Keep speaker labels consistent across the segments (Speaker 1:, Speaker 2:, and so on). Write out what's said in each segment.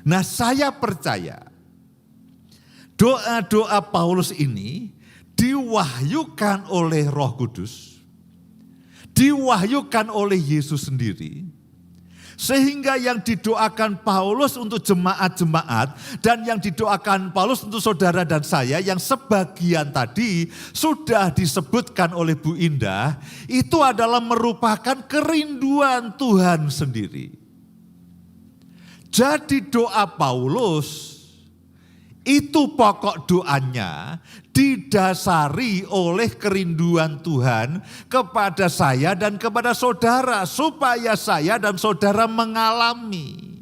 Speaker 1: Nah, saya percaya doa-doa Paulus ini diwahyukan oleh Roh Kudus, diwahyukan oleh Yesus sendiri, sehingga yang didoakan Paulus untuk jemaat-jemaat dan yang didoakan Paulus untuk saudara dan saya yang sebagian tadi sudah disebutkan oleh Bu Indah, itu adalah merupakan kerinduan Tuhan sendiri. Jadi doa Paulus itu pokok doanya didasari oleh kerinduan Tuhan kepada saya dan kepada saudara, supaya saya dan saudara mengalami.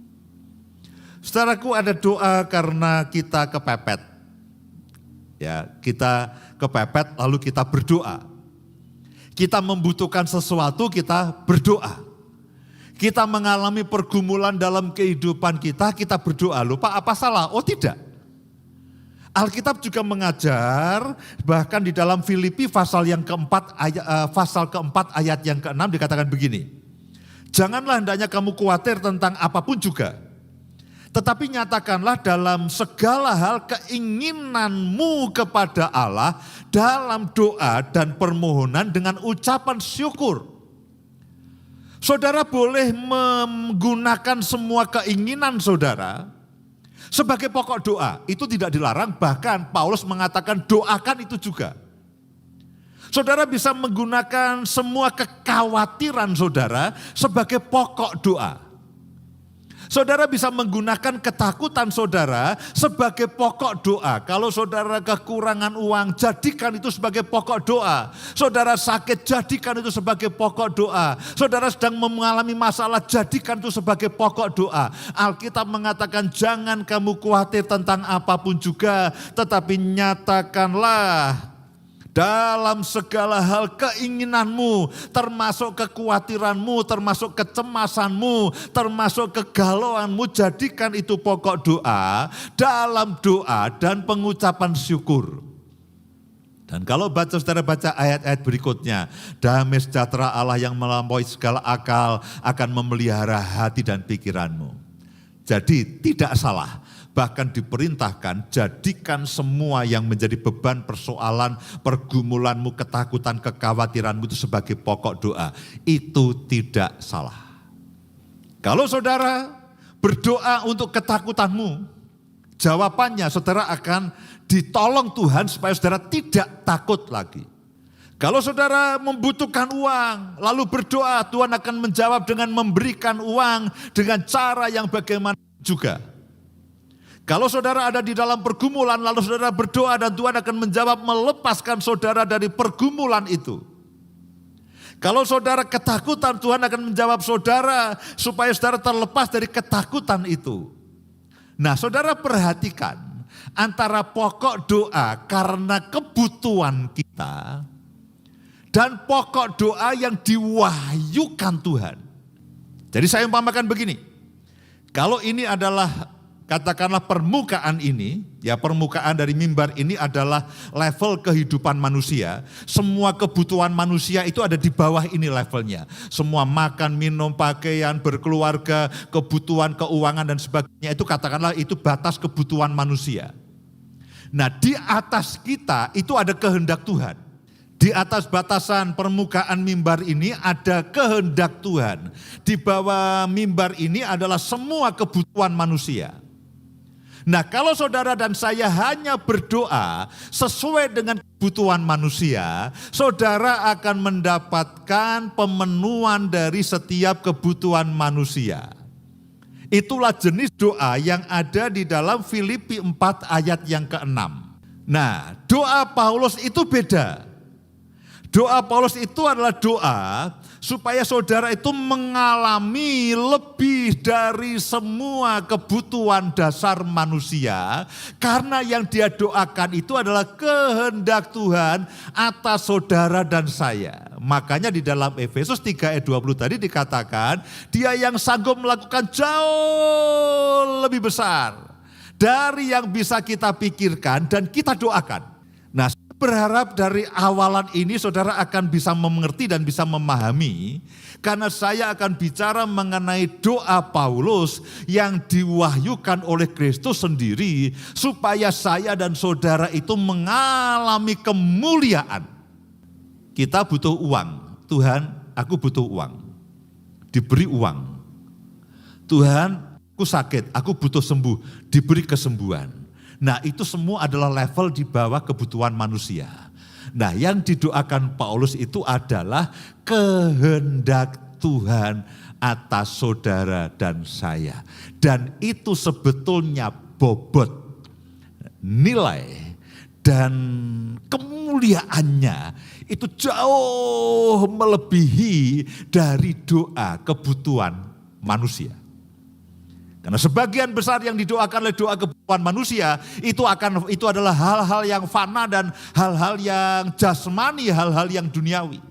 Speaker 1: Saudaraku, ada doa karena kita kepepet. Ya, kita kepepet lalu kita berdoa. Kita membutuhkan sesuatu, kita berdoa. Kita mengalami pergumulan dalam kehidupan kita berdoa. Loh Pak, apa salah? Oh tidak. Alkitab juga mengajar, bahkan di dalam Filipi pasal keempat ayat yang ke-6 dikatakan begini. Janganlah hendaknya kamu khawatir tentang apapun juga, tetapi nyatakanlah dalam segala hal keinginanmu kepada Allah dalam doa dan permohonan dengan ucapan syukur. Saudara boleh menggunakan semua keinginan saudara sebagai pokok doa, itu tidak dilarang, bahkan Paulus mengatakan doakan itu juga. Saudara bisa menggunakan semua kekhawatiran saudara sebagai pokok doa. Saudara bisa menggunakan ketakutan saudara sebagai pokok doa. Kalau saudara kekurangan uang, jadikan itu sebagai pokok doa. Saudara sakit, jadikan itu sebagai pokok doa. Saudara sedang mengalami masalah, jadikan itu sebagai pokok doa. Alkitab mengatakan jangan kamu khawatir tentang apapun juga, tetapi nyatakanlah dalam segala hal keinginanmu, termasuk kekhawatiranmu, termasuk kecemasanmu, termasuk kegalauanmu, jadikan itu pokok doa dalam doa dan pengucapan syukur. Dan kalau saudara baca ayat-ayat berikutnya, damai sejahtera Allah yang melampaui segala akal akan memelihara hati dan pikiranmu. Jadi tidak salah. Bahkan diperintahkan jadikan semua yang menjadi beban, persoalan, pergumulanmu, ketakutan, kekhawatiranmu itu sebagai pokok doa. Itu tidak salah. Kalau saudara berdoa untuk ketakutanmu, jawabannya saudara akan ditolong Tuhan supaya saudara tidak takut lagi. Kalau saudara membutuhkan uang, lalu berdoa, Tuhan akan menjawab dengan memberikan uang dengan cara yang bagaimana juga. Kalau saudara ada di dalam pergumulan, lalu saudara berdoa dan Tuhan akan menjawab melepaskan saudara dari pergumulan itu. Kalau saudara ketakutan, Tuhan akan menjawab saudara supaya saudara terlepas dari ketakutan itu. Nah, saudara perhatikan antara pokok doa karena kebutuhan kita dan pokok doa yang diwahyukan Tuhan. Jadi saya umpamakan begini, kalau ini adalah katakanlah permukaan ini, ya permukaan dari mimbar ini adalah level kehidupan manusia. Semua kebutuhan manusia itu ada di bawah ini levelnya. Semua makan, minum, pakaian, berkeluarga, kebutuhan keuangan dan sebagainya itu katakanlah itu batas kebutuhan manusia. Nah di atas kita itu ada kehendak Tuhan. Di atas batasan permukaan mimbar ini ada kehendak Tuhan. Di bawah mimbar ini adalah semua kebutuhan manusia. Nah kalau saudara dan saya hanya berdoa sesuai dengan kebutuhan manusia, saudara akan mendapatkan pemenuhan dari setiap kebutuhan manusia. Itulah jenis doa yang ada di dalam Filipi 4 ayat yang ke-6. Nah doa Paulus itu beda. Doa Paulus itu adalah doa supaya saudara itu mengalami lebih dari semua kebutuhan dasar manusia. Karena yang dia doakan itu adalah kehendak Tuhan atas saudara dan saya. Makanya di dalam Efesus 3 ayat 20 tadi dikatakan, dia yang sanggup melakukan jauh lebih besar dari yang bisa kita pikirkan dan kita doakan. Nah, Berharap dari awalan ini saudara akan bisa mengerti dan bisa memahami, karena saya akan bicara mengenai doa Paulus yang diwahyukan oleh Kristus sendiri supaya saya dan saudara itu mengalami kemuliaan. Kita butuh uang. Tuhan, aku butuh uang. Diberi uang. Tuhan, aku sakit, aku butuh sembuh, diberi kesembuhan. Nah, itu semua adalah level di bawah kebutuhan manusia. Nah, yang didoakan Paulus itu adalah kehendak Tuhan atas saudara dan saya. Dan itu sebetulnya bobot, nilai, dan kemuliaannya itu jauh melebihi dari doa kebutuhan manusia. Karena sebagian besar yang didoakan oleh doa kebutuhan manusia itu adalah hal-hal yang fana dan hal-hal yang jasmani, hal-hal yang duniawi.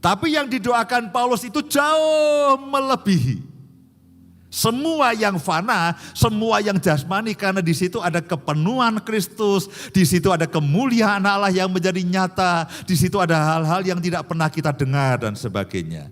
Speaker 1: Tapi yang didoakan Paulus itu jauh melebihi semua yang fana, semua yang jasmani, karena di situ ada kepenuhan Kristus, di situ ada kemuliaan Allah yang menjadi nyata, di situ ada hal-hal yang tidak pernah kita dengar dan sebagainya.